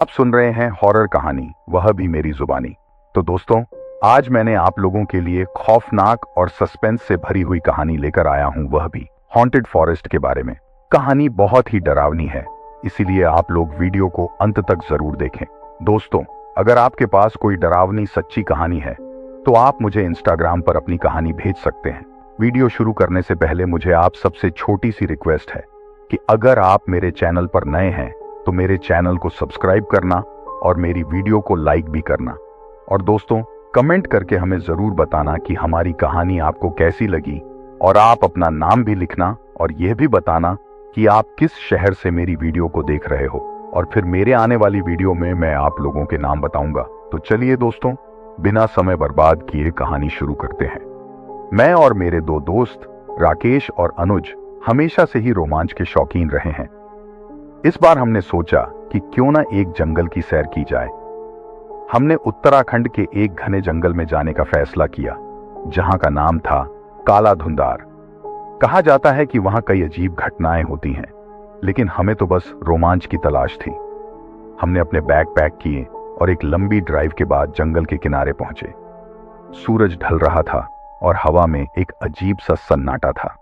आप सुन रहे हैं हॉरर कहानी, वह भी मेरी जुबानी। तो दोस्तों, आज मैंने आप लोगों के लिए खौफनाक और सस्पेंस से भरी हुई कहानी लेकर आया हूं, वह भी हॉन्टेड फॉरेस्ट के बारे में। कहानी बहुत ही डरावनी है, इसीलिए आप लोग वीडियो को अंत तक जरूर देखें। दोस्तों, अगर आपके पास कोई डरावनी सच्ची कहानी है तो आप मुझे इंस्टाग्राम पर अपनी कहानी भेज सकते हैं। वीडियो शुरू करने से पहले मुझे आप सबसे छोटी सी रिक्वेस्ट है कि अगर आप मेरे चैनल पर नए हैं तो मेरे चैनल को सब्सक्राइब करना और मेरी वीडियो को लाइक भी करना। और दोस्तों, कमेंट करके हमें जरूर बताना कि हमारी कहानी आपको कैसी लगी, और आप अपना नाम भी लिखना और यह भी बताना कि आप किस शहर से मेरी वीडियो को देख रहे हो, और फिर मेरे आने वाली वीडियो में मैं आप लोगों के नाम बताऊंगा। तो चलिए दोस्तों, बिना समय बर्बाद किए कहानी शुरू करते हैं। मैं और मेरे दो दोस्त राकेश और अनुज हमेशा से ही रोमांच के शौकीन रहे हैं। इस बार हमने सोचा कि क्यों ना एक जंगल की सैर की जाए। हमने उत्तराखंड के एक घने जंगल में जाने का फैसला किया, जहां का नाम था काला धुंधार। कहा जाता है कि वहां कई अजीब घटनाएं होती हैं, लेकिन हमें तो बस रोमांच की तलाश थी। हमने अपने बैग पैक किए और एक लंबी ड्राइव के बाद जंगल के किनारे पहुंचे। सूरज ढल रहा था और हवा में एक अजीब सा सन्नाटा था।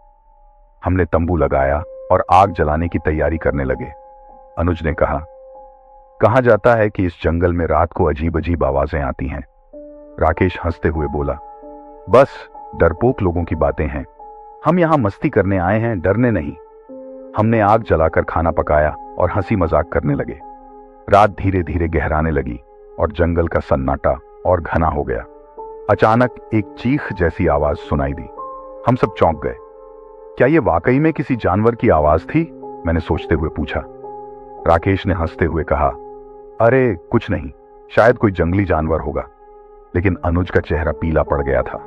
हमने तंबू लगाया और आग जलाने की तैयारी करने लगे। अनुज ने कहा जाता है कि इस जंगल में रात को अजीब अजीब आवाजें आती हैं। राकेश हंसते हुए बोला, बस डरपोक लोगों की बातें हैं, हम यहां मस्ती करने आए हैं, डरने नहीं। हमने आग जलाकर खाना पकाया और हंसी मजाक करने लगे। रात धीरे धीरे गहराने लगी और जंगल का सन्नाटा और घना हो गया। अचानक एक चीख जैसी आवाज सुनाई दी। हम सब चौंक गए। क्या ये वाकई में किसी जानवर की आवाज थी? मैंने सोचते हुए पूछा। राकेश ने हंसते हुए कहा, अरे कुछ नहीं, शायद कोई जंगली जानवर होगा। लेकिन अनुज का चेहरा पीला पड़ गया था।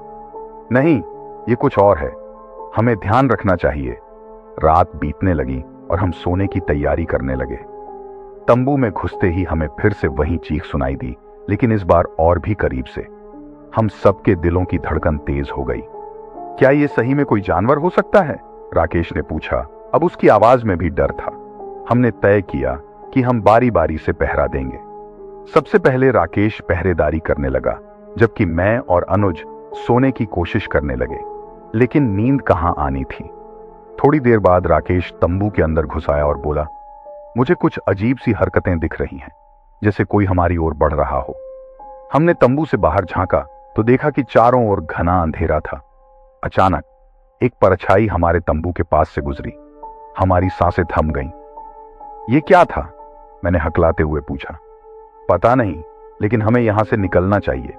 नहीं, ये कुछ और है, हमें ध्यान रखना चाहिए। रात बीतने लगी और हम सोने की तैयारी करने लगे। तंबू में घुसते ही हमें फिर से वही चीख सुनाई दी, लेकिन इस बार और भी करीब से। हम सबके दिलों की धड़कन तेज हो गई। क्या ये सही में कोई जानवर हो सकता है? राकेश ने पूछा। अब उसकी आवाज में भी डर था। हमने तय किया कि हम बारी बारी से पहरा देंगे। सबसे पहले राकेश पहरेदारी करने लगा, जबकि मैं और अनुज सोने की कोशिश करने लगे, लेकिन नींद कहां आनी थी। थोड़ी देर बाद राकेश तंबू के अंदर घुस आया और बोला, मुझे कुछ अजीब सी हरकतें दिख रही हैं, जैसे कोई हमारी ओर बढ़ रहा हो। हमने तंबू से बाहर झांका तो देखा कि चारों ओर घना अंधेरा था। अचानक एक परछाई हमारे तंबू के पास से गुजरी। हमारी सांसें थम गईं। ये क्या था? मैंने हकलाते हुए पूछा। पता नहीं, लेकिन हमें यहां से निकलना चाहिए,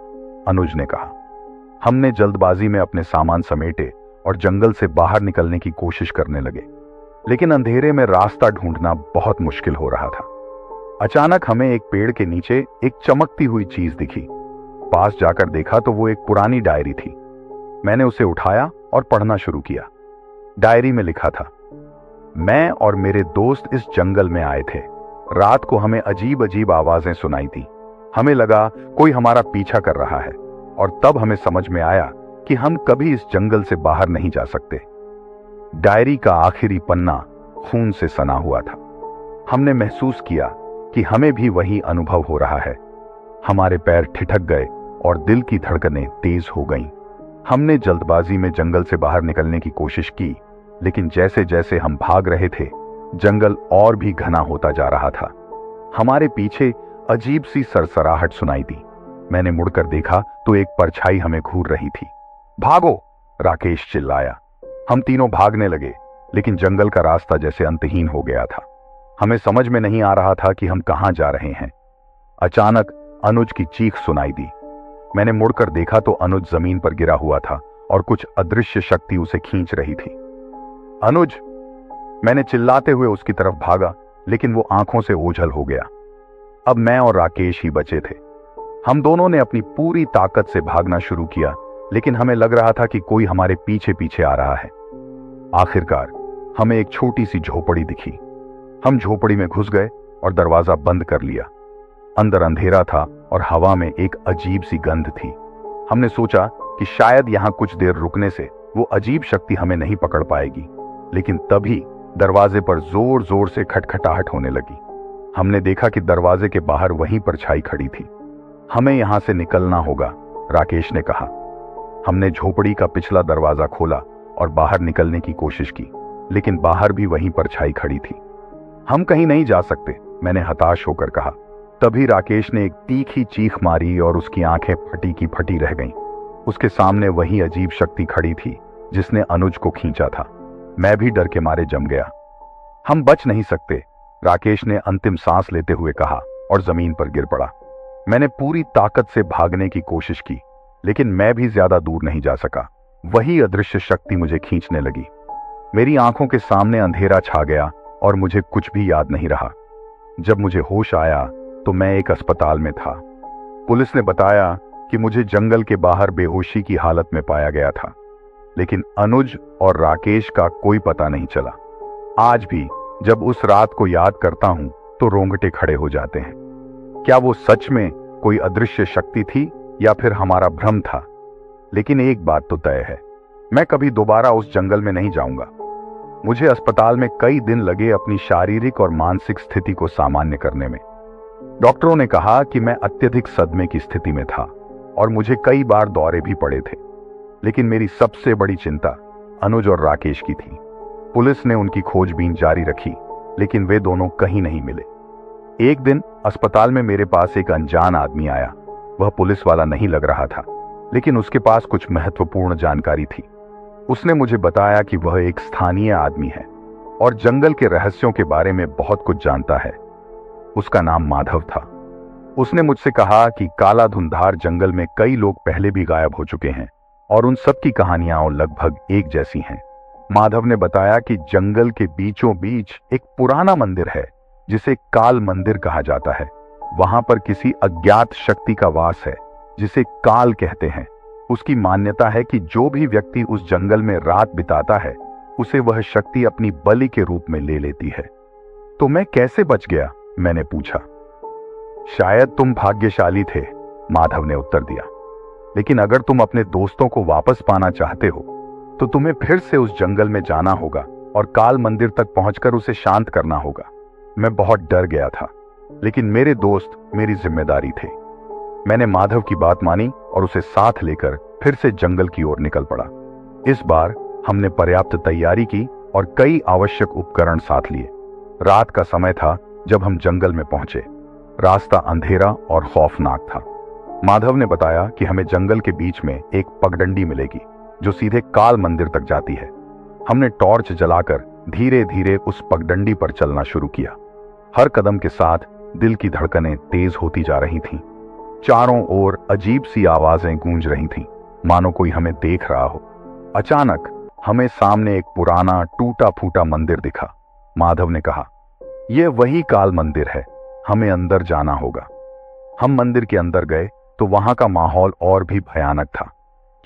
अनुज ने कहा। हमने जल्दबाजी में अपने सामान समेटे और जंगल से बाहर निकलने की कोशिश करने लगे, लेकिन अंधेरे में रास्ता ढूंढना बहुत मुश्किल हो रहा था। अचानक हमें एक पेड़ के नीचे एक चमकती हुई चीज दिखी। पास जाकर देखा तो वो एक पुरानी डायरी थी। मैंने उसे उठाया और पढ़ना शुरू किया। डायरी में लिखा था, मैं और मेरे दोस्त इस जंगल में आए थे। रात को हमें अजीब अजीब आवाजें सुनाई थी। हमें लगा कोई हमारा पीछा कर रहा है, और तब हमें समझ में आया कि हम कभी इस जंगल से बाहर नहीं जा सकते। डायरी का आखिरी पन्ना खून से सना हुआ था। हमने महसूस किया कि हमें भी वही अनुभव हो रहा है। हमारे पैर ठिठक गए और दिल की धड़कनें तेज हो गईं। हमने जल्दबाजी में जंगल से बाहर निकलने की कोशिश की, लेकिन जैसे जैसे हम भाग रहे थे, जंगल और भी घना होता जा रहा था। हमारे पीछे अजीब सी सरसराहट सुनाई दी। मैंने मुड़कर देखा तो एक परछाई हमें घूर रही थी। भागो! राकेश चिल्लाया। हम तीनों भागने लगे, लेकिन जंगल का रास्ता जैसे अंतहीन हो गया था। हमें समझ में नहीं आ रहा था कि हम कहां जा रहे हैं। अचानक अनुज की चीख सुनाई दी। मैंने मुड़कर देखा तो अनुज जमीन पर गिरा हुआ था और कुछ अदृश्य शक्ति उसे खींच रही थी। अनुज! मैंने चिल्लाते हुए उसकी तरफ भागा, लेकिन वो आंखों से ओझल हो गया। अब मैं और राकेश ही बचे थे। हम दोनों ने अपनी पूरी ताकत से भागना शुरू किया, लेकिन हमें लग रहा था कि कोई हमारे पीछे पीछे आ रहा है। आखिरकार हमें एक छोटी सी झोपड़ी दिखी। हम झोपड़ी में घुस गए और दरवाजा बंद कर लिया। अंदर अंधेरा था और हवा में एक अजीब सी गंध थी। हमने सोचा कि शायद यहां कुछ देर रुकने से वो अजीब शक्ति हमें नहीं पकड़ पाएगी, लेकिन तभी दरवाजे पर जोर जोर से खटखटाहट होने लगी। हमने देखा कि दरवाजे के बाहर वहीं परछाई खड़ी थी। हमें यहां से निकलना होगा, राकेश ने कहा। हमने झोपड़ी का पिछला दरवाजा खोला और बाहर निकलने की कोशिश की, लेकिन बाहर भी वहीं परछाई खड़ी थी। हम कहीं नहीं जा सकते, मैंने हताश होकर कहा। तभी राकेश ने एक तीखी चीख मारी और उसकी आंखें फटी की फटी रह गईं। उसके सामने वही अजीब शक्ति खड़ी थी जिसने अनुज को खींचा था। मैं भी डर के मारे जम गया। हम बच नहीं सकते, राकेश ने अंतिम सांस लेते हुए कहा और जमीन पर गिर पड़ा। मैंने पूरी ताकत से भागने की कोशिश की, लेकिन मैं भी ज्यादा दूर नहीं जा सका। वही अदृश्य शक्ति मुझे खींचने लगी। मेरी आंखों के सामने अंधेरा छा गया और मुझे कुछ भी याद नहीं रहा। जब मुझे होश आया तो मैं एक अस्पताल में था। पुलिस ने बताया कि मुझे जंगल के बाहर बेहोशी की हालत में पाया गया था, लेकिन अनुज और राकेश का कोई पता नहीं चला। आज भी जब उस रात को याद करता हूं तो रोंगटे खड़े हो जाते हैं। क्या वो सच में कोई अदृश्य शक्ति थी या फिर हमारा भ्रम था? लेकिन एक बात तो तय है, मैं कभी दोबारा उस जंगल में नहीं जाऊंगा। मुझे अस्पताल में कई दिन लगे अपनी शारीरिक और मानसिक स्थिति को सामान्य करने में। डॉक्टरों ने कहा कि मैं अत्यधिक सदमे की स्थिति में था और मुझे कई बार दौरे भी पड़े थे। लेकिन मेरी सबसे बड़ी चिंता अनुज और राकेश की थी। पुलिस ने उनकी खोजबीन जारी रखी, लेकिन वे दोनों कहीं नहीं मिले। एक दिन अस्पताल में मेरे पास एक अनजान आदमी आया। वह पुलिस वाला नहीं लग रहा था, लेकिन उसके पास कुछ महत्वपूर्ण जानकारी थी। उसने मुझे बताया कि वह एक स्थानीय आदमी है और जंगल के रहस्यों के बारे में बहुत कुछ जानता है। उसका नाम माधव था। उसने मुझसे कहा कि काला धुंधार जंगल में कई लोग पहले भी गायब हो चुके हैं और उन सब की कहानियां लगभग एक जैसी हैं। माधव ने बताया कि जंगल के बीचों बीच एक पुराना मंदिर है जिसे काल मंदिर कहा जाता है। वहां पर किसी अज्ञात शक्ति का वास है जिसे काल कहते हैं। उसकी मान्यता है कि जो भी व्यक्ति उस जंगल में रात बिताता है उसे वह शक्ति अपनी बलि के रूप में ले लेती है। तो मैं कैसे बच गया? मैंने पूछा। शायद तुम भाग्यशाली थे, माधव ने उत्तर दिया। लेकिन अगर तुम अपने दोस्तों को वापस पाना चाहते हो तो तुम्हें फिर से उस जंगल में जाना होगा और काल मंदिर तक पहुंचकर उसे शांत करना होगा। मैं बहुत डर गया था, लेकिन मेरे दोस्त मेरी जिम्मेदारी थे। मैंने माधव की बात मानी और उसे साथ लेकर फिर से जंगल की ओर निकल पड़ा। इस बार हमने पर्याप्त तैयारी की और कई आवश्यक उपकरण साथ लिए। रात का समय था जब हम जंगल में पहुंचे। रास्ता अंधेरा और खौफनाक था। माधव ने बताया कि हमें जंगल के बीच में एक पगडंडी मिलेगी जो सीधे काल मंदिर तक जाती है। हमने टॉर्च जलाकर धीरे धीरे उस पगडंडी पर चलना शुरू किया। हर कदम के साथ दिल की धड़कनें तेज होती जा रही थीं। चारों ओर अजीब सी आवाजें गूंज रही थीं, मानो कोई हमें देख रहा हो। अचानक हमें सामने एक पुराना टूटा फूटा मंदिर दिखा। माधव ने कहा, यह वही काल मंदिर है, हमें अंदर जाना होगा। हम मंदिर के अंदर गए तो वहां का माहौल और भी भयानक था।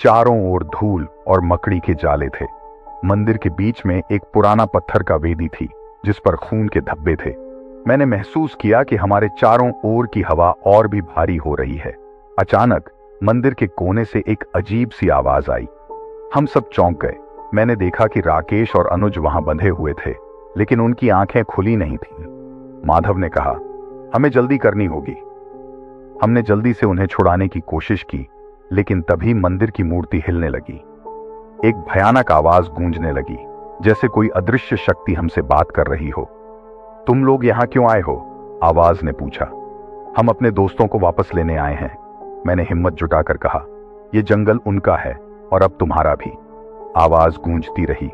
चारों ओर धूल और मकड़ी के जाले थे। मंदिर के बीच में एक पुराना पत्थर का वेदी थी जिस पर खून के धब्बे थे। मैंने महसूस किया कि हमारे चारों ओर की हवा और भी भारी हो रही है। अचानक मंदिर के कोने से एक अजीब सी आवाज आई। हम सब चौंक गए। मैंने देखा कि राकेश और अनुज वहां बंधे हुए थे, लेकिन उनकी आंखें खुली नहीं थीं। माधव ने कहा, हमें जल्दी करनी होगी। हमने जल्दी से उन्हें छुड़ाने की कोशिश की, लेकिन तभी मंदिर की मूर्ति हिलने लगी। एक भयानक आवाज गूंजने लगी, जैसे कोई अदृश्य शक्ति हमसे बात कर रही हो। तुम लोग यहां क्यों आए हो? आवाज ने पूछा। हम अपने दोस्तों को वापस लेने आए हैं, मैंने हिम्मत जुटाकर कहा। यह जंगल उनका है और अब तुम्हारा भी। आवाज गूंजती रही।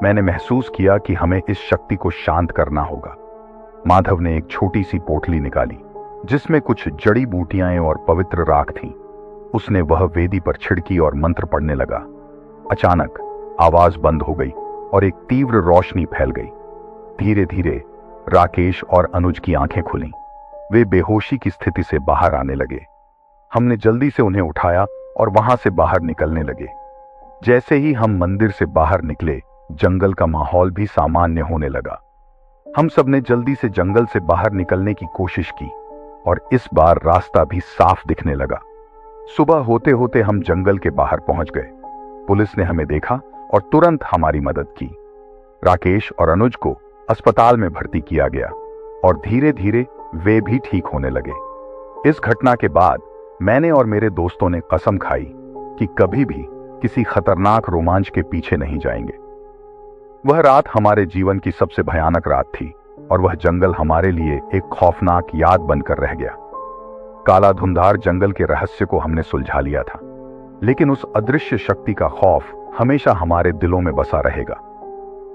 मैंने महसूस किया कि हमें इस शक्ति को शांत करना होगा। माधव ने एक छोटी सी पोटली निकाली जिसमें कुछ जड़ी बूटियां और पवित्र राख थीं। उसने वह वेदी पर छिड़की और मंत्र पढ़ने लगा। अचानक आवाज बंद हो गई और एक तीव्र रोशनी फैल गई। धीरे धीरे राकेश और अनुज की आंखें खुलीं। वे बेहोशी की स्थिति से बाहर आने लगे। हमने जल्दी से उन्हें उठाया और वहां से बाहर निकलने लगे। जैसे ही हम मंदिर से बाहर निकले, जंगल का माहौल भी सामान्य होने लगा। हम सब ने जल्दी से जंगल से बाहर निकलने की कोशिश की और इस बार रास्ता भी साफ दिखने लगा। सुबह होते होते हम जंगल के बाहर पहुंच गए। पुलिस ने हमें देखा और तुरंत हमारी मदद की। राकेश और अनुज को अस्पताल में भर्ती किया गया और धीरे धीरे वे भी ठीक होने लगे। इस घटना के बाद मैंने और मेरे दोस्तों ने कसम खाई कि कभी भी किसी खतरनाक रोमांच के पीछे नहीं जाएंगे। वह रात हमारे जीवन की सबसे भयानक रात थी और वह जंगल हमारे लिए एक खौफनाक याद बनकर रह गया। काला धुंधार जंगल के रहस्य को हमने सुलझा लिया था, लेकिन उस अदृश्य शक्ति का खौफ हमेशा हमारे दिलों में बसा रहेगा।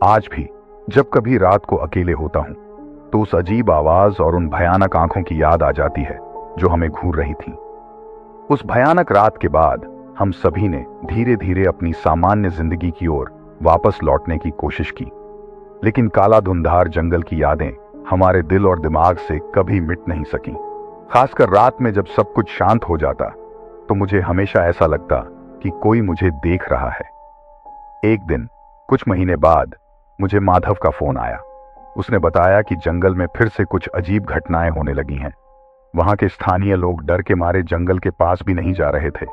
आज भी जब कभी रात को अकेले होता हूं तो उस अजीब आवाज और उन भयानक आंखों की याद आ जाती है जो हमें घूर रही थी। उस भयानक रात के बाद हम सभी ने धीरे धीरे अपनी सामान्य जिंदगी की ओर वापस लौटने की कोशिश की, लेकिन काला धुंधार जंगल की यादें हमारे दिल और दिमाग से कभी मिट नहीं सकी। खासकर रात में जब सब कुछ शांत हो जाता तो मुझे हमेशा ऐसा लगता कि कोई मुझे देख रहा है। एक दिन कुछ महीने बाद मुझे माधव का फोन आया। उसने बताया कि जंगल में फिर से कुछ अजीब घटनाएं होने लगी हैं। वहां के स्थानीय लोग डर के मारे जंगल के पास भी नहीं जा रहे थे।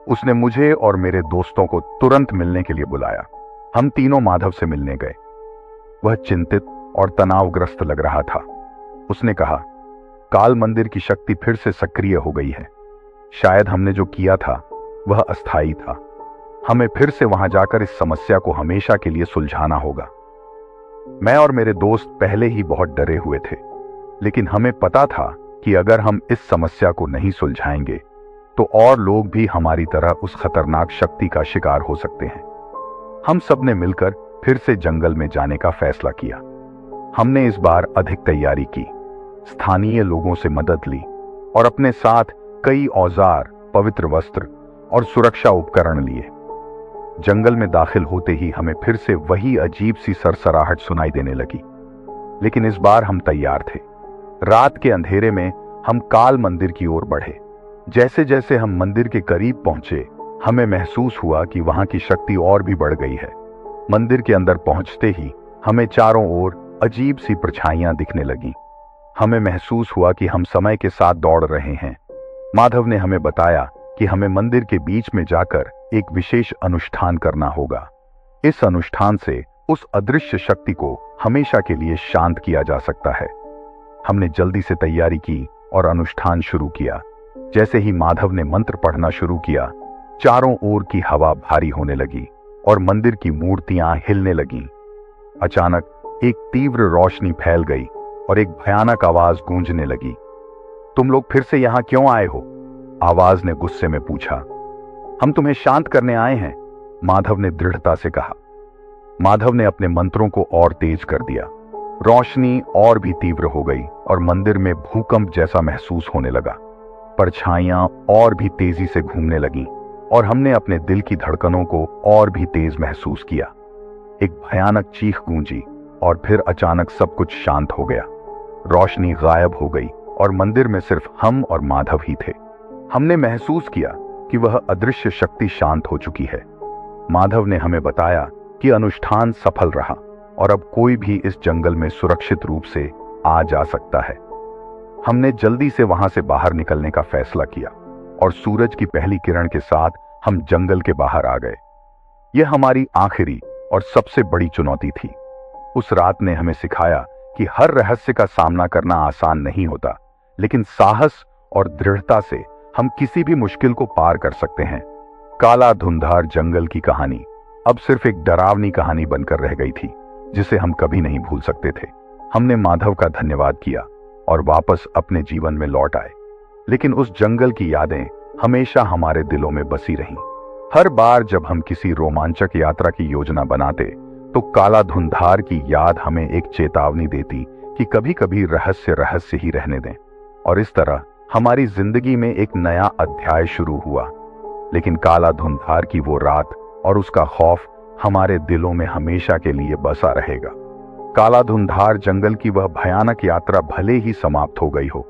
उसने मुझे और मेरे दोस्तों को तुरंत मिलने के लिए बुलाया। हम तीनों माधव से मिलने गए। वह चिंतित और तनावग्रस्त लग रहा था। उसने कहा, काल मंदिर की शक्ति फिर से सक्रिय हो गई है। शायद हमने जो किया था वह अस्थायी था। हमें फिर से वहां जाकर इस समस्या को हमेशा के लिए सुलझाना होगा। मैं और मेरे दोस्त पहले ही बहुत डरे हुए थे, लेकिन हमें पता था कि अगर हम इस समस्या को नहीं सुलझाएंगे तो और लोग भी हमारी तरह उस खतरनाक शक्ति का शिकार हो सकते हैं। हम सब ने मिलकर फिर से जंगल में जाने का फैसला किया। हमने इस बार अधिक तैयारी की, स्थानीय लोगों से मदद ली और अपने साथ कई औजार, पवित्र वस्त्र और सुरक्षा उपकरण लिए। जंगल में दाखिल होते ही हमें फिर से वही अजीब सी सरसराहट सुनाई देने लगी, लेकिन इस बार हम तैयार थे। रात के अंधेरे में हम काल मंदिर की ओर बढ़े। जैसे जैसे हम मंदिर के करीब पहुंचे, हमें महसूस हुआ कि वहां की शक्ति और भी बढ़ गई है। मंदिर के अंदर पहुंचते ही हमें चारों ओर अजीब सी परछाइयां दिखने लगीं। हमें महसूस हुआ कि हम समय के साथ दौड़ रहे हैं। माधव ने हमें बताया कि हमें मंदिर के बीच में जाकर एक विशेष अनुष्ठान करना होगा। इस अनुष्ठान से उस अदृश्य शक्ति को हमेशा के लिए शांत किया जा सकता है। हमने जल्दी से तैयारी की और अनुष्ठान शुरू किया। जैसे ही माधव ने मंत्र पढ़ना शुरू किया, चारों ओर की हवा भारी होने लगी और मंदिर की मूर्तियां हिलने लगीं। अचानक एक तीव्र रोशनी फैल गई और एक भयानक आवाज गूंजने लगी। तुम लोग फिर से यहां क्यों आए हो? आवाज ने गुस्से में पूछा। हम तुम्हें शांत करने आए हैं, माधव ने दृढ़ता से कहा। माधव ने अपने मंत्रों को और तेज कर दिया। रोशनी और भी तीव्र हो गई और मंदिर में भूकंप जैसा महसूस होने लगा। परछाइयां और भी तेजी से घूमने लगीं और हमने अपने दिल की धड़कनों को और भी तेज महसूस किया। एक भयानक चीख गूंजी और फिर अचानक सब कुछ शांत हो गया। रोशनी गायब हो गई और मंदिर में सिर्फ हम और माधव ही थे। हमने महसूस किया कि वह अदृश्य शक्ति शांत हो चुकी है। माधव ने हमें बताया कि अनुष्ठान सफल रहा और अब कोई भी इस जंगल में सुरक्षित रूप से आ जा सकता है। हमने जल्दी से वहां से बाहर निकलने का फैसला किया और सूरज की पहली किरण के साथ हम जंगल के बाहर आ गए। यह हमारी आखिरी और सबसे बड़ी चुनौती थी। उस रात ने हमें सिखाया कि हर रहस्य का सामना करना आसान नहीं होता, लेकिन साहस और दृढ़ता से हम किसी भी मुश्किल को पार कर सकते हैं। काला धुंधार जंगल की कहानी अब सिर्फ एक डरावनी कहानी बनकर रह गई थी, जिसे हम कभी नहीं भूल सकते थे। हमने माधव का धन्यवाद किया और वापस अपने जीवन में लौट आए, लेकिन उस जंगल की यादें हमेशा हमारे दिलों में बसी रहीं। हर बार जब हम किसी रोमांचक यात्रा की योजना बनाते तो काला धुंधार की याद हमें एक चेतावनी देती कि कभी कभी रहस्य रहस्य ही रहने दें। और इस तरह हमारी जिंदगी में एक नया अध्याय शुरू हुआ। लेकिन काला धुंधार की वो रात और उसका खौफ हमारे दिलों में हमेशा के लिए बसा रहेगा। काला धुंधार जंगल की वह भयानक यात्रा भले ही समाप्त हो गई हो,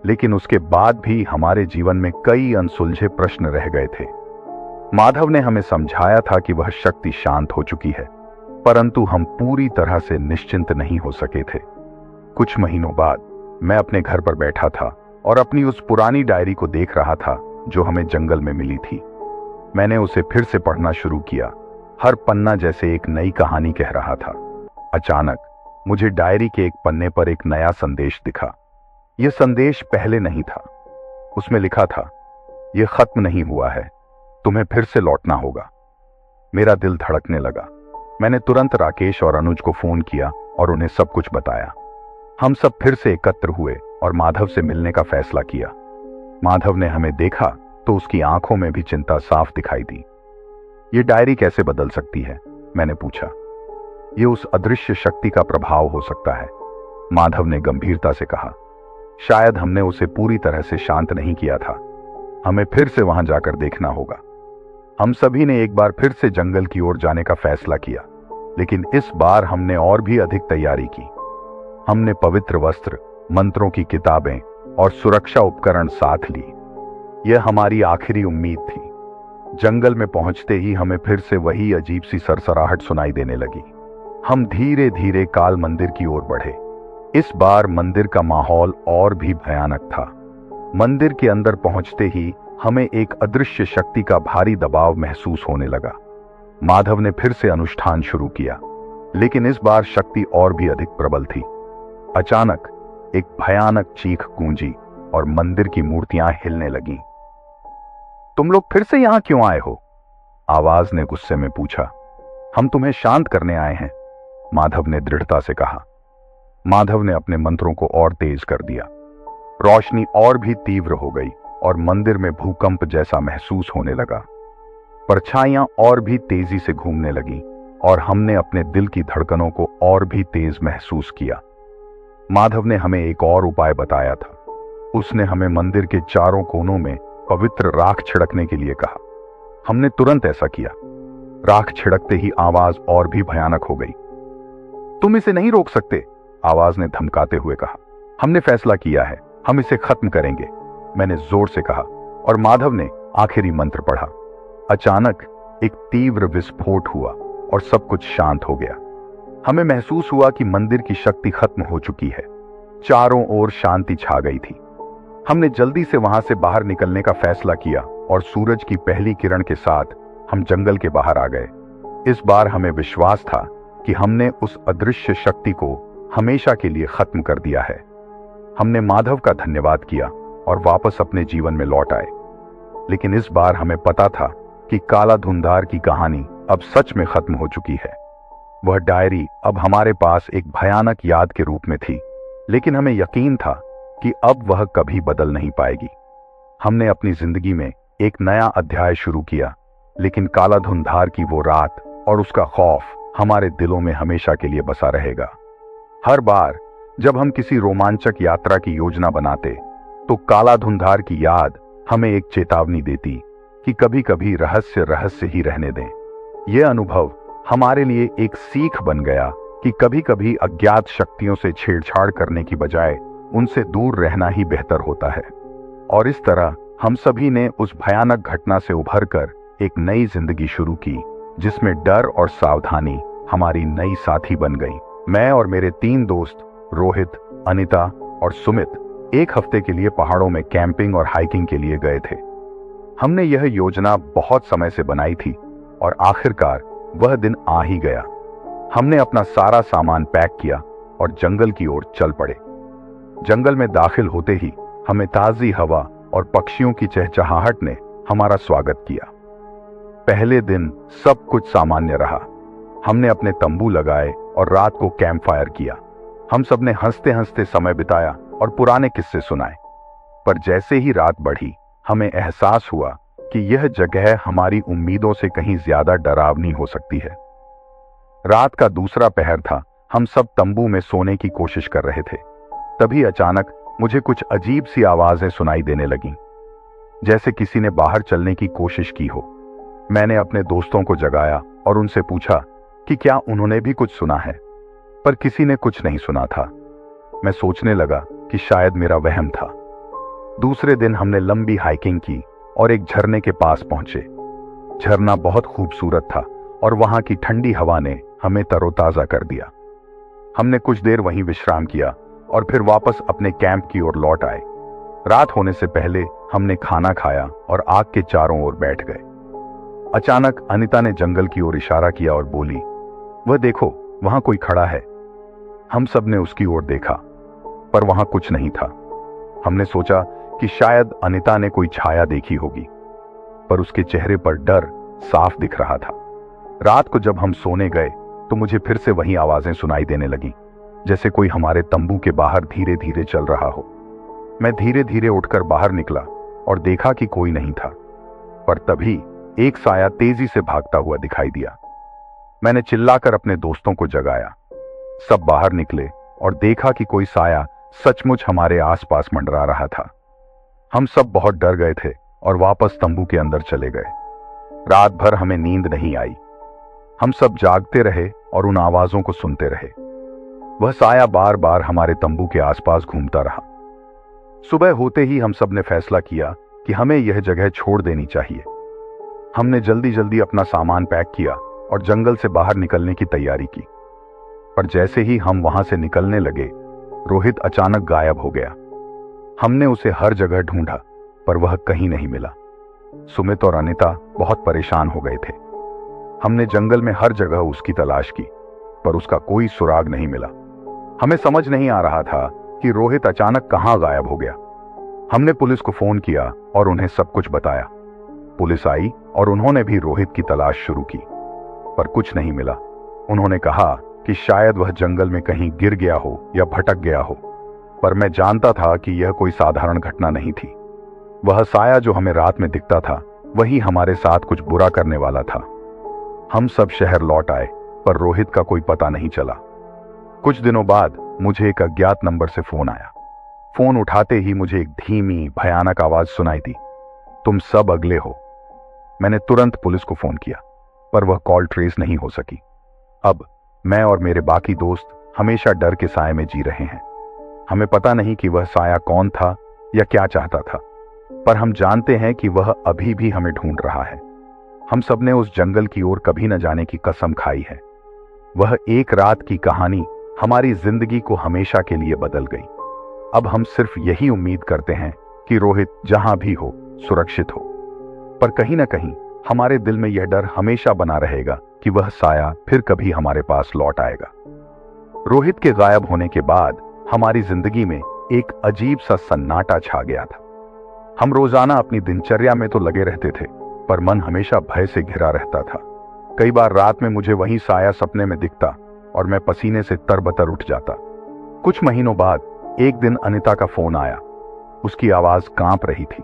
लेकिन उसके बाद भी हमारे जीवन में कई अनसुलझे प्रश्न रह गए थे। माधव ने हमें समझाया था कि वह शक्ति शांत हो चुकी है, परंतु हम पूरी तरह से निश्चिंत नहीं हो सके थे। कुछ महीनों बाद मैं अपने घर पर बैठा था और अपनी उस पुरानी डायरी को देख रहा था जो हमें जंगल में मिली थी। मैंने उसे फिर से पढ़ना शुरू किया। हर पन्ना जैसे एक नई कहानी कह रहा था। अचानक मुझे डायरी के एक पन्ने पर एक नया संदेश दिखा। यह संदेश पहले नहीं था। उसमें लिखा था, यह खत्म नहीं हुआ है, तुम्हें फिर से लौटना होगा। मेरा दिल धड़कने लगा। मैंने तुरंत राकेश और अनुज को फोन किया और उन्हें सब कुछ बताया। हम सब फिर से एकत्र हुए और माधव से मिलने का फैसला किया। माधव ने हमें देखा तो उसकी आंखों में भी चिंता साफ दिखाई दी। ये डायरी कैसे बदल सकती है? मैंने पूछा। ये उस अदृश्य शक्ति का प्रभाव हो सकता है, माधव ने गंभीरता से कहा। शायद हमने उसे पूरी तरह से शांत नहीं किया था। हमें फिर से वहां जाकर देखना होगा। हम सभी ने एक बार फिर से जंगल की ओर जाने का फैसला किया, लेकिन इस बार हमने और भी अधिक तैयारी की। हमने पवित्र वस्त्र, मंत्रों की किताबें और सुरक्षा उपकरण साथ ली। यह हमारी आखिरी उम्मीद थी। जंगल में पहुंचते ही हमें फिर से वही अजीब सी सरसराहट सुनाई देने लगी। हम धीरे धीरे काल मंदिर की ओर बढ़े। इस बार मंदिर का माहौल और भी भयानक था। मंदिर के अंदर पहुंचते ही हमें एक अदृश्य शक्ति का भारी दबाव महसूस होने लगा। माधव ने फिर से अनुष्ठान शुरू किया, लेकिन इस बार शक्ति और भी अधिक प्रबल थी। अचानक एक भयानक चीख गूंजी और मंदिर की मूर्तियां हिलने लगीं। तुम लोग फिर से यहां क्यों आए हो? आवाज ने गुस्से में पूछा। हम तुम्हें शांत करने आए हैं, माधव ने दृढ़ता से कहा। माधव ने अपने मंत्रों को और तेज कर दिया। रोशनी और भी तीव्र हो गई और मंदिर में भूकंप जैसा महसूस होने लगा। परछाइयां और भी तेजी से घूमने लगीं और हमने अपने दिल की धड़कनों को और भी तेज महसूस किया। माधव ने हमें एक और उपाय बताया था। उसने हमें मंदिर के चारों कोनों में पवित्र राख छिड़कने के लिए कहा। हमने तुरंत ऐसा किया। राख छिड़कते ही आवाज और भी भयानक हो गई। तुम इसे नहीं रोक सकते, आवाज ने धमकाते हुए कहा। हमने फैसला किया है, हम इसे खत्म करेंगे, मैंने जोर से कहा और माधव ने आखिरी मंत्र पढ़ा। अचानक एक तीव्र विस्फोट हुआ और सब कुछ शांत हो गया। हमें महसूस हुआ कि मंदिर की शक्ति खत्म हो चुकी है। चारों ओर शांति छा गई थी। हमने जल्दी से वहां से बाहर निकलने का फैसला किया और सूरज की पहली किरण के साथ हम जंगल के बाहर आ गए। इस बार हमें विश्वास था कि हमने उस अदृश्य शक्ति को हमेशा के लिए खत्म कर दिया है। हमने माधव का धन्यवाद किया और वापस अपने जीवन में लौट आए। लेकिन इस बार हमें पता था कि काला धुंधार की कहानी अब सच में खत्म हो चुकी है। वह डायरी अब हमारे पास एक भयानक याद के रूप में थी, लेकिन हमें यकीन था कि अब वह कभी बदल नहीं पाएगी। हमने अपनी जिंदगी में एक नया अध्याय शुरू किया, लेकिन काला धुंधार की वो रात और उसका खौफ हमारे दिलों में हमेशा के लिए बसा रहेगा। हर बार जब हम किसी रोमांचक यात्रा की योजना बनाते, तो काला धुंधार की याद हमें एक चेतावनी देती कि कभी कभी रहस्य रहस्य ही रहने दें। यह अनुभव हमारे लिए एक सीख बन गया कि कभी कभी अज्ञात शक्तियों से छेड़छाड़ करने की बजाय उनसे दूर रहना ही बेहतर होता है। और इस तरह हम सभी ने उस भयानक घटना से उभरकर एक नई जिंदगी शुरू की, जिसमें डर और सावधानी हमारी नई साथी बन गई। मैं और मेरे 3 दोस्त रोहित, अनिता और सुमित एक हफ्ते के लिए पहाड़ों में कैंपिंग और हाइकिंग के लिए गए थे। हमने यह योजना बहुत समय से बनाई थी और आखिरकार वह दिन आ ही गया। हमने अपना सारा सामान पैक किया और जंगल की ओर चल पड़े। जंगल में दाखिल होते ही हमें ताजी हवा और पक्षियों की चहचहाहट ने हमारा स्वागत किया। पहले दिन सब कुछ सामान्य रहा। हमने अपने तंबू लगाए और रात को कैंप फायर किया। हम सब ने हंसते हंसते समय बिताया और पुराने किस्से सुनाए। पर जैसे ही रात बढ़ी, हमें एहसास हुआ कि यह जगह हमारी उम्मीदों से कहीं ज्यादा डरावनी हो सकती है। रात का दूसरा पहर था। हम सब तंबू में सोने की कोशिश कर रहे थे। तभी अचानक मुझे कुछ अजीब सी आवाजें सुनाई देने लगीं, जैसे किसी ने बाहर चलने की कोशिश की हो। मैंने अपने दोस्तों को जगाया और उनसे पूछा कि क्या उन्होंने भी कुछ सुना है, पर किसी ने कुछ नहीं सुना था। मैं सोचने लगा कि शायद मेरा वहम था। दूसरे दिन हमने लंबी हाइकिंग की और एक झरने के पास पहुंचे। झरना बहुत खूबसूरत था और वहां की ठंडी हवा ने हमें तरोताजा कर दिया। हमने कुछ देर वहीं विश्राम किया और फिर वापस अपने कैंप की ओर लौट आए। रात होने से पहले हमने खाना खाया और आग के चारों ओर बैठ गए। अचानक अनिता ने जंगल की ओर इशारा किया और बोली, वह देखो, वहां कोई खड़ा है। हम सब ने उसकी ओर देखा, पर वहां कुछ नहीं था। हमने सोचा कि शायद अनिता ने कोई छाया देखी होगी, पर उसके चेहरे पर डर साफ दिख रहा था। रात को जब हम सोने गए तो मुझे फिर से वही आवाजें सुनाई देने लगी, जैसे कोई हमारे तंबू के बाहर धीरे धीरे चल रहा हो। मैं धीरे धीरे उठकर बाहर निकला और देखा कि कोई नहीं था, पर तभी एक साया तेजी से भागता हुआ दिखाई दिया। मैंने चिल्लाकर अपने दोस्तों को जगाया। सब बाहर निकले और देखा कि कोई साया सचमुच हमारे आसपास मंडरा रहा था। हम सब बहुत डर गए थे और वापस तंबू के अंदर चले गए। रात भर हमें नींद नहीं आई। हम सब जागते रहे और उन आवाजों को सुनते रहे। वह साया बार बार हमारे तंबू के आसपास घूमता रहा। सुबह होते ही हम सब ने फैसला किया कि हमें यह जगह छोड़ देनी चाहिए। हमने जल्दी जल्दी अपना सामान पैक किया और जंगल से बाहर निकलने की तैयारी की। पर जैसे ही हम वहां से निकलने लगे, रोहित अचानक गायब हो गया। हमने उसे हर जगह ढूंढा, पर वह कहीं नहीं मिला। सुमित और अनिता बहुत परेशान हो गए थे। हमने जंगल में हर जगह उसकी तलाश की, पर उसका कोई सुराग नहीं मिला। हमें समझ नहीं आ रहा था कि रोहित अचानक कहां गायब हो गया। हमने पुलिस को फोन किया और उन्हें सब कुछ बताया। पुलिस आई और उन्होंने भी रोहित की तलाश शुरू की, पर कुछ नहीं मिला। उन्होंने कहा कि शायद वह जंगल में कहीं गिर गया हो या भटक गया हो, पर मैं जानता था कि यह कोई साधारण घटना नहीं थी। वह साया जो हमें रात में दिखता था, वही हमारे साथ कुछ बुरा करने वाला था। हम सब शहर लौट आए, पर रोहित का कोई पता नहीं चला। कुछ दिनों बाद मुझे एक अज्ञात नंबर से फोन आया। फोन उठाते ही मुझे एक धीमी भयानक आवाज सुनाई दी, तुम सब अगले हो। मैंने तुरंत पुलिस को फोन किया, पर वह कॉल ट्रेस नहीं हो सकी। अब मैं और मेरे बाकी दोस्त हमेशा डर के साए में जी रहे हैं। हमें पता नहीं कि वह साया कौन था या क्या चाहता था, पर हम जानते हैं कि वह अभी भी हमें ढूंढ रहा है। हम सबने उस जंगल की ओर कभी न जाने की कसम खाई है। वह एक रात की कहानी हमारी जिंदगी को हमेशा के लिए बदल गई। अब हम सिर्फ यही उम्मीद करते हैं कि रोहित जहां भी हो सुरक्षित हो, पर कहीं ना कहीं हमारे दिल में यह डर हमेशा बना रहेगा कि वह साया फिर कभी हमारे पास लौट आएगा। रोहित के गायब होने के बाद हमारी जिंदगी में एक अजीब सा सन्नाटा छा गया था। हम रोजाना अपनी दिनचर्या में तो लगे रहते थे, पर मन हमेशा भय से घिरा रहता था। कई बार रात में मुझे वही साया सपने में दिखता और मैं पसीने से तरबतर उठ जाता। कुछ महीनों बाद एक दिन अनिता का फोन आया। उसकी आवाज कांप रही थी।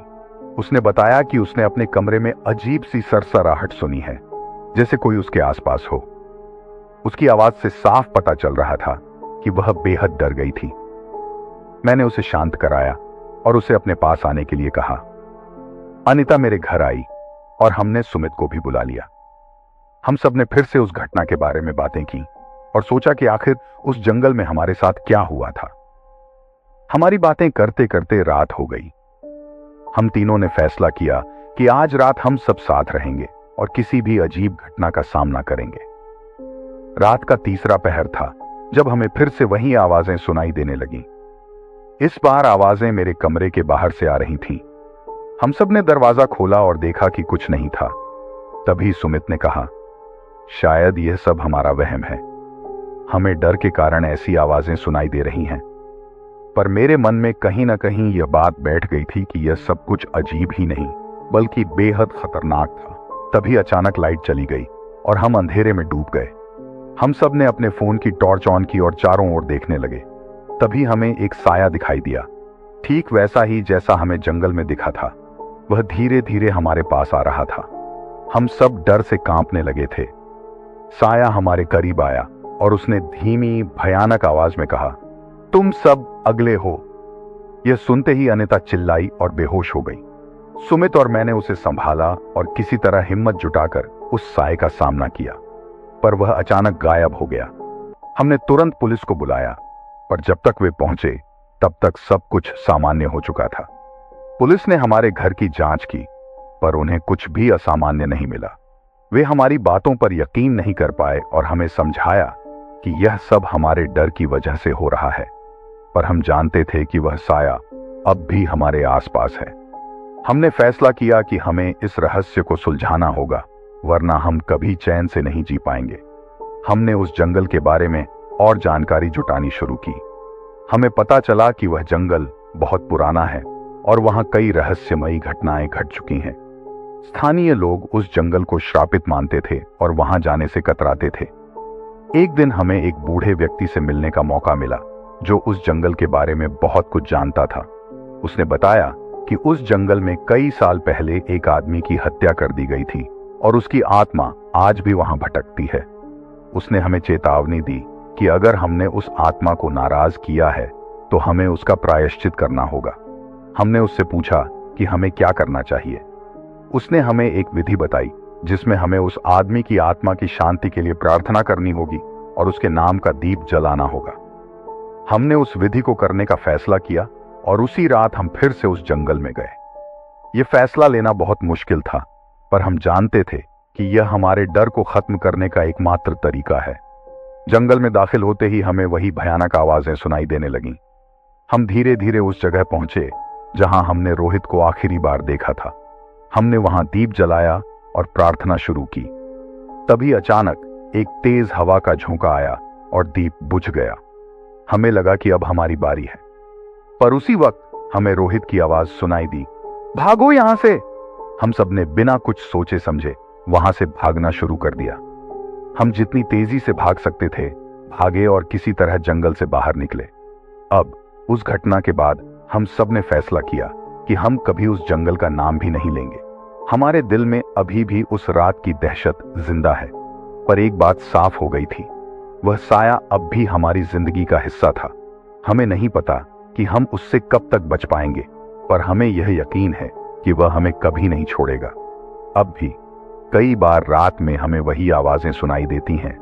उसने बताया कि उसने अपने कमरे में अजीब सी सरसराहट सुनी है, जैसे कोई उसके आसपास हो। उसकी आवाज से साफ पता चल रहा था कि वह बेहद डर गई थी। मैंने उसे शांत कराया और उसे अपने पास आने के लिए कहा। अनिता मेरे घर आई और हमने सुमित को भी बुला लिया। हम सब ने फिर से उस घटना के बारे में बातें की और सोचा कि आखिर उस जंगल में हमारे साथ क्या हुआ था। हमारी बातें करते करते रात हो गई। हम तीनों ने फैसला किया कि आज रात हम सब साथ रहेंगे और किसी भी अजीब घटना का सामना करेंगे। रात का तीसरा पहर था जब हमें फिर से वही आवाजें सुनाई देने लगीं। इस बार आवाजें मेरे कमरे के बाहर से आ रही थीं। हम सब ने दरवाजा खोला और देखा कि कुछ नहीं था। तभी सुमित ने कहा, शायद यह सब हमारा वहम है। हमें डर के कारण ऐसी आवाजें सुनाई दे रही हैं। पर मेरे मन में कहीं ना कहीं यह बात बैठ गई थी कि यह सब कुछ अजीब ही नहीं बल्कि बेहद खतरनाक था। तभी अचानक लाइट चली गई और हम अंधेरे में डूब गए। हम सब ने अपने फोन की टॉर्च ऑन की और चारों ओर देखने लगे। तभी हमें एक साया दिखाई दिया, ठीक वैसा ही जैसा हमें जंगल में दिखा था। वह धीरे धीरे हमारे पास आ रहा था। हम सब डर से कांपने लगे थे। साया हमारे करीब आया और उसने धीमी भयानक आवाज में कहा, तुम सब अगले हो। यह सुनते ही अनिता चिल्लाई और बेहोश हो गई। सुमित और मैंने उसे संभाला और किसी तरह हिम्मत जुटाकर उस साए का सामना किया, पर वह अचानक गायब हो गया। हमने तुरंत पुलिस को बुलाया, पर जब तक वे पहुंचे तब तक सब कुछ सामान्य हो चुका था। पुलिस ने हमारे घर की जांच की, पर उन्हें कुछ भी असामान्य नहीं मिला। वे हमारी बातों पर यकीन नहीं कर पाए और हमें समझाया कि यह सब हमारे डर की वजह से हो रहा है, पर हम जानते थे कि वह साया अब भी हमारे आसपास है। हमने फैसला किया कि हमें इस रहस्य को सुलझाना होगा, वरना हम कभी चैन से नहीं जी पाएंगे। हमने उस जंगल के बारे में और जानकारी जुटानी शुरू की। हमें पता चला कि वह जंगल बहुत पुराना है और वहां कई रहस्यमयी घटनाएं घट चुकी हैं। स्थानीय लोग उस जंगल को श्रापित मानते थे और वहां जाने से कतराते थे। एक दिन हमें एक बूढ़े व्यक्ति से मिलने का मौका मिला जो उस जंगल के बारे में बहुत कुछ जानता था। उसने बताया कि उस जंगल में कई साल पहले एक आदमी की हत्या कर दी गई थी और उसकी आत्मा आज भी वहां भटकती है। उसने हमें चेतावनी दी कि अगर हमने उस आत्मा को नाराज किया है तो हमें उसका प्रायश्चित करना होगा। हमने उससे पूछा कि हमें क्या करना चाहिए। उसने हमें एक विधि बताई जिसमें हमें उस आदमी की आत्मा की शांति के लिए प्रार्थना करनी होगी और उसके नाम का दीप जलाना होगा। हमने उस विधि को करने का फैसला किया और उसी रात हम फिर से उस जंगल में गए। यह फैसला लेना बहुत मुश्किल था, पर हम जानते थे कि यह हमारे डर को खत्म करने का एकमात्र तरीका है। जंगल में दाखिल होते ही हमें वही भयानक आवाजें सुनाई देने लगीं। हम धीरे धीरे उस जगह पहुंचे जहां हमने रोहित को आखिरी बार देखा था। हमने वहां दीप जलाया और प्रार्थना शुरू की। तभी अचानक एक तेज हवा का झोंका आया और दीप बुझ गया। हमें लगा कि अब हमारी बारी है, पर उसी वक्त हमें रोहित की आवाज सुनाई दी, भागो यहां से। हम सबने बिना कुछ सोचे समझे वहां से भागना शुरू कर दिया। हम जितनी तेजी से भाग सकते थे भागे और किसी तरह जंगल से बाहर निकले। अब उस घटना के बाद हम सब ने फैसला किया कि हम कभी उस जंगल का नाम भी नहीं लेंगे। हमारे दिल में अभी भी उस रात की दहशत जिंदा है, पर एक बात साफ हो गई थी, वह साया अब भी हमारी जिंदगी का हिस्सा था। हमें नहीं पता कि हम उससे कब तक बच पाएंगे, पर हमें यह यकीन है कि वह हमें कभी नहीं छोड़ेगा। अब भी कई बार रात में हमें वही आवाजें सुनाई देती हैं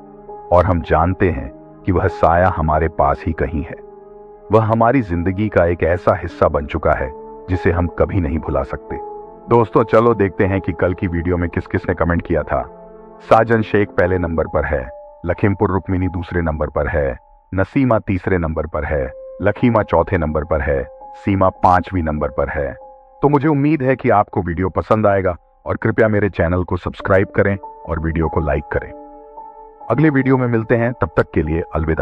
और हम जानते हैं कि वह साया हमारे पास ही कहीं है। वह हमारी जिंदगी का एक ऐसा हिस्सा बन चुका है जिसे हम कभी नहीं भुला सकते। दोस्तों चलो देखते हैं कि कल की वीडियो में किस किस ने कमेंट किया था। साजन शेख पहले नंबर पर है, लखीमपुर रुक्मिनी दूसरे नंबर पर है, नसीमा तीसरे नंबर पर है, लखीमा चौथे नंबर पर है, सीमा 5वीं नंबर पर है। तो मुझे उम्मीद है कि आपको वीडियो पसंद आएगा और कृपया मेरे चैनल को सब्सक्राइब करें और वीडियो को लाइक करें। अगले वीडियो में मिलते हैं, तब तक के लिए अलविदा।